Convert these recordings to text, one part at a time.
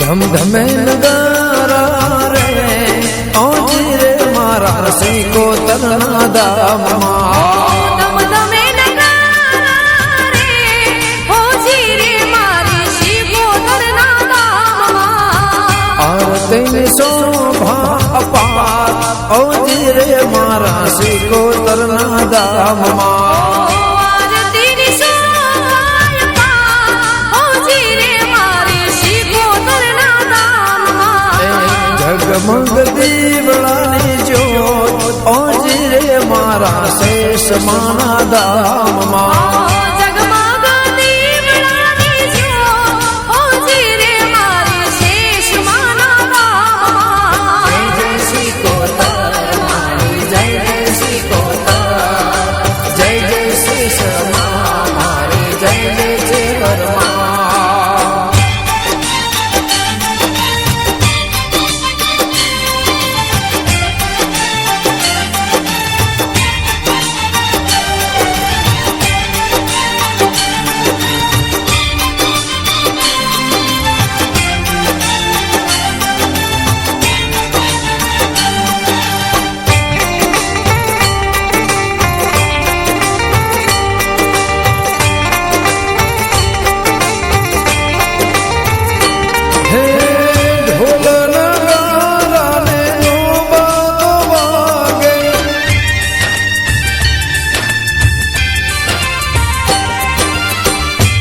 ધમધમે નગારા રે ઓજી રે મારા રસી કોતરના દામમાં ધમધમે નગારા રે ઓજી રે મારી શ્રી કોતરના દામમાં આરતી શોભા અપાર ઓજી રે મારા શ્રી કોતરના દામમાં જગમગ દીવડાની જ્યોત ઓજી રે મારા શેષ માના દામમાં જગમગ દીવડાની જ્યોત ઓજી રે મારી શેષ માના દામમાં જય શ્રી કોતર મારી જય શ્રી કોતર જય શેષ મારી જય વરમાં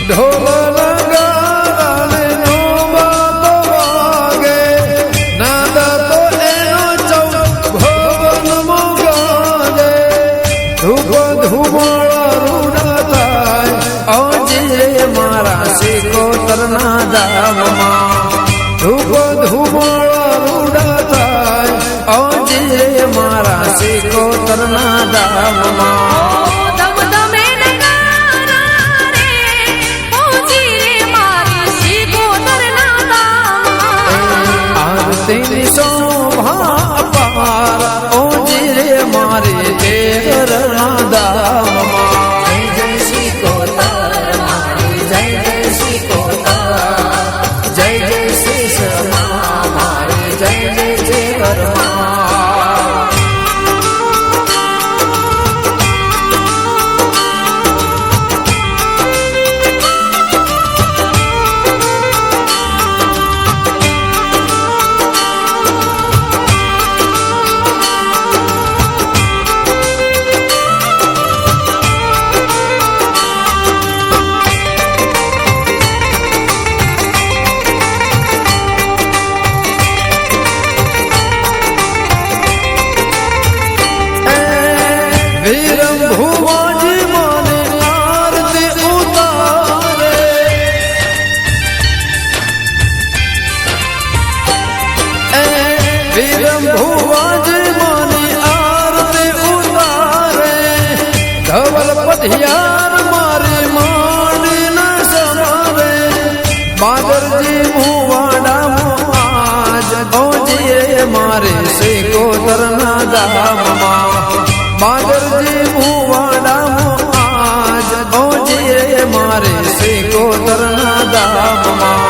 ઢોલ નગારાને નોબતો વાગે નાદા તો એનો ચૌ ભવનમાં ગાજે ધૂપ ધુમાળા રૂડા થાય ઓજી રે મારા શ્રી કોતરના દામમાં ધૂપ ધુમાળા રૂડા થાય ઓજી રે મારા શ્રી કોતરના દામમાં તેની શોભા અપાર ઓજી રે મારે દેવરના દામમાં જય શ્રી કોતર મારી જય શ્રી કોતર જય શ્રી શમા મારી જય વરમાં વીરમ ભુવાજી મને આરતી ઉતારે વીરમ ભુવાજી મને આરતી ઉતારે ધવલ પઢિયાર મારી માંડી ન સવારે બાદરજી મુવાડા આજ ઓજી રે મારે શ્રી કોતરના દામમાં બાદરજી મુવાડા આજ ઓજી રે મારે શ્રી કોતરના દામમાં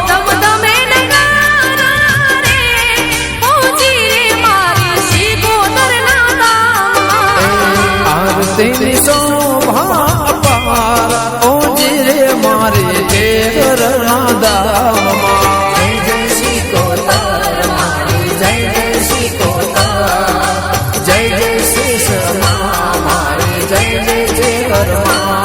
ધમધમે નગારા રે ઓજી રે મારી શ્રી કોતરના દામમાં આરતીની શોભા અપાર ઓજી રે મારે દેવરના દામમાં જય શ્રી કોતર મારી જય શ્રી કોતર જય શ્રી શમા મારી જય વરમાં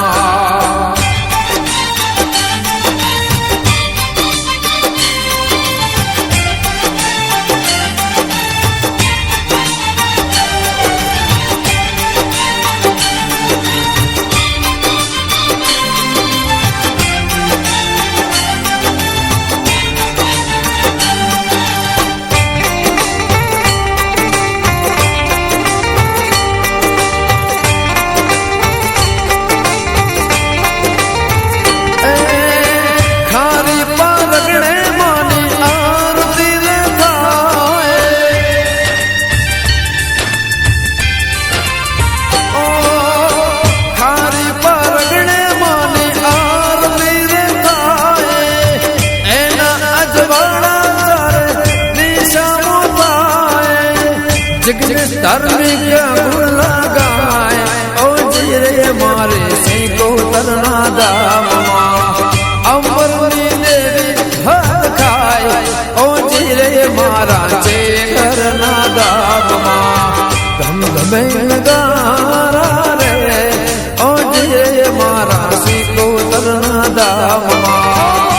ધાર્મિક ગુણ ગાય ઓજી રે મારે સિકોતરના ધામમાં અમરની દેવી હર ખાય ઓજી રે મારા ચેકરના ધામમાં ધમધમે નગારા રે ઓજી રે મારા સિકોતરના ધામમાં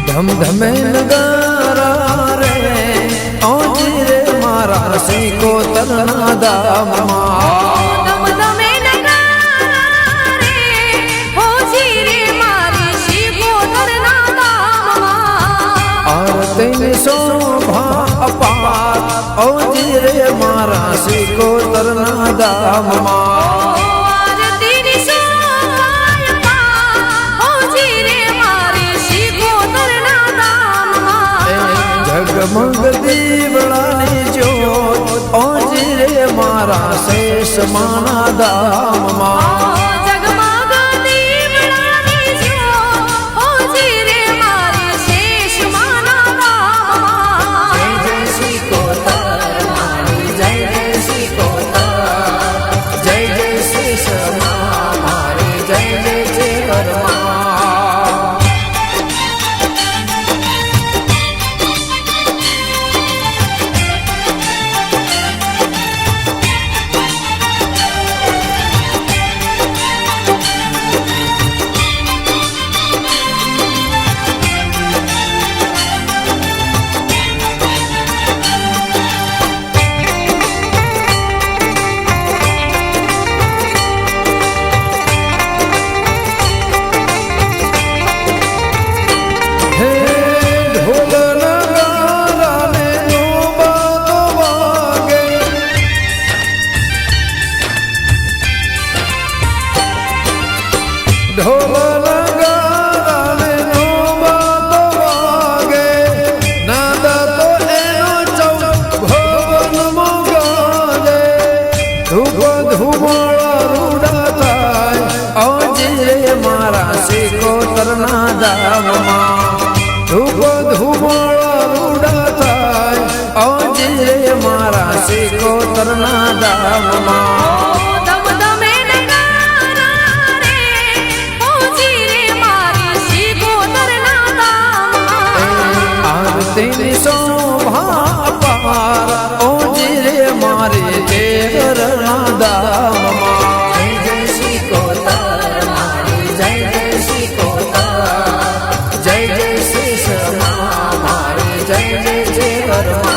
ધમધમે નગારા રે ઓજી રે મારા સિકોતરના ધામમાં ધમધમે નગારા રે ઓજી રે મારી સિકોતરના ધામમાં આરતી શોભા અપાર ઓજી રે મારા સિકોતરના ધામમાં જગમગ દીવડાની જ્યોત ઓજી રે મારા શેષ માના ધામમાં જગમગ દીવડાની જ્યોત ઓજી રે મારી શેષ માના ધામમાં જય જય સિકોતર મારી જય જય સિકોતર જય જય શેષ મારી જય જય ચેવરમાં ઢોલ નગારાને નોબત વાગે નાદ તો એનો ચૌ ભવનમાં ગાજે ધૂપ ધુમાડા રૂડા થાય ઓજી રે મારા સિકોતરના ધામમાં ધૂપ ધુમાડા રૂડા થાય ઓજી રે મારા સિકોતરના ધામમાં તેની શોભા અપાર ઓજી રે મારે ચેકરના ધામમાં જય જય સિકોતર મારી જય જય સિકોતર જય જય શેષ મારી જય જય ચેકરમાં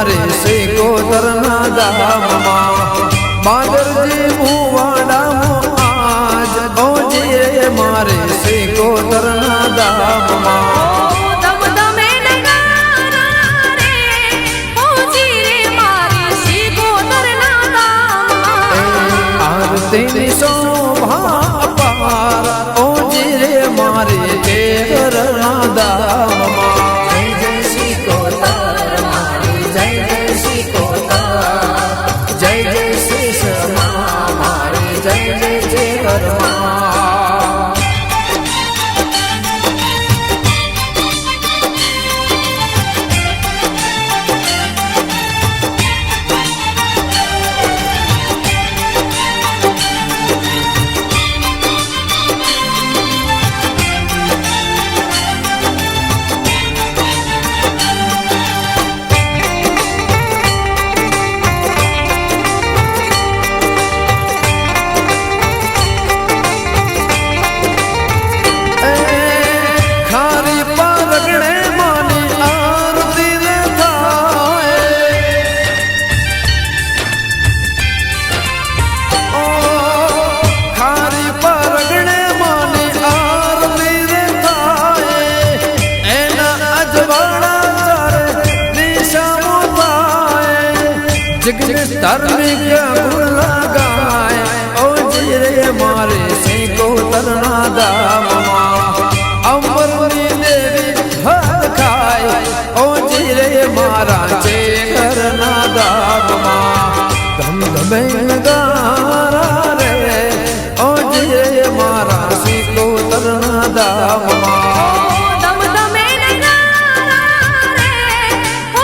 મારે સિકોતરના ધામમાં બાદરજી મુવાડામાં આજ ઓજી રે મારે સિકોતરના ધામમાં દમદમે નગારા રે ઓજી રે મારી સિકોતરના ધામમાં આરતીની શોભા અપાર ઓજી રે મારે કેતરના ધામમાં જય જય સિકોતર મારી જય જય સિકોતર જય જય શેષમાં મારી જય જય ચેતરમાં ખારી પારગણે માની આરતી રે થાય ઓ ખારી પારગણે માની આરતી રે થાય એના અજવાળા ચારે દિશાઓ થાય જગત ધાર્મિક ગુણ ગાય ઓજી રે મારે સિકોતરના ધામમાં અમરની દેવી હર ખાય ઓજી રે મારા ચેકરના ધામમાં ધમધમે નગારા રે ઓજી રે મારા સિકોતરના ધામમાં દમદમે નગારા રે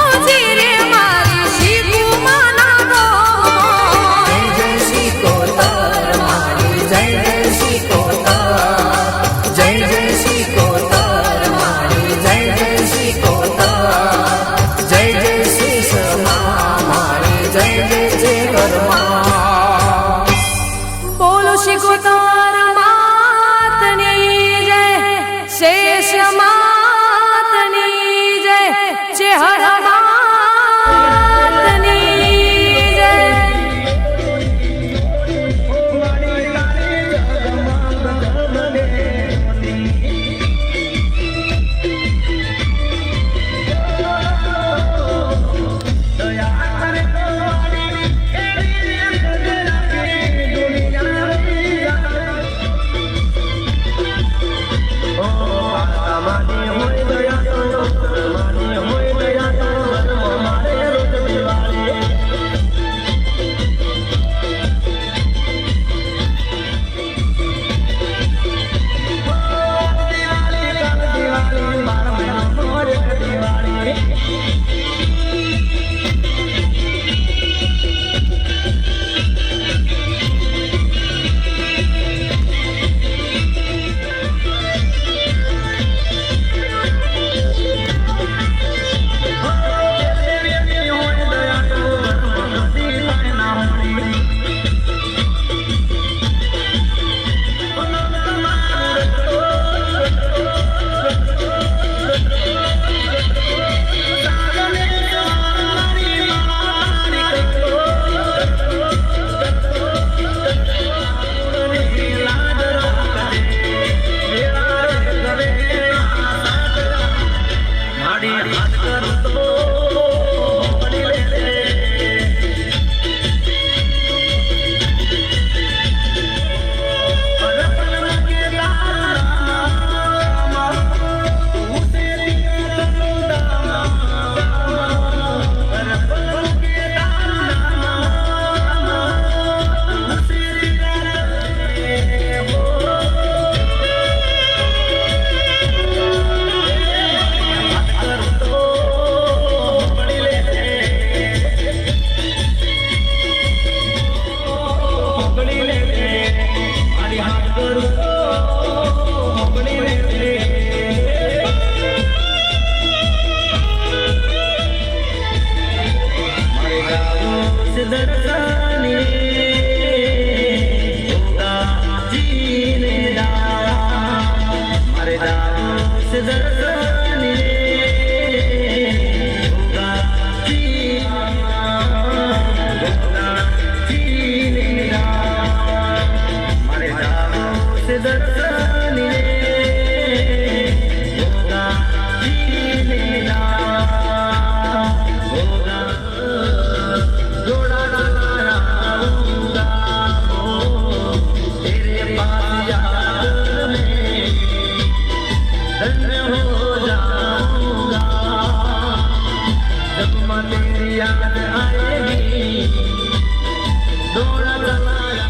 ઓજી રે મારી સિકુમાના ધામમાં જય જય સિકોતર મારી જય જય સિકોતર જય જય સિકોતર મારી જય જય સિકોતર જય જય શેષમાં મારી જય જય ચેતરમાં બોલો સિકોતર માતની જય શેષ માતની જય ચેહર માતની જય दर्शन रे होगा जी दर्शन रे होगा जीने होगा जोड़ा लगाऊंगा तेरे पास याद में धन्य हो जाऊंगा जब माँ तेरी याद आएगी जोड़ा लगाया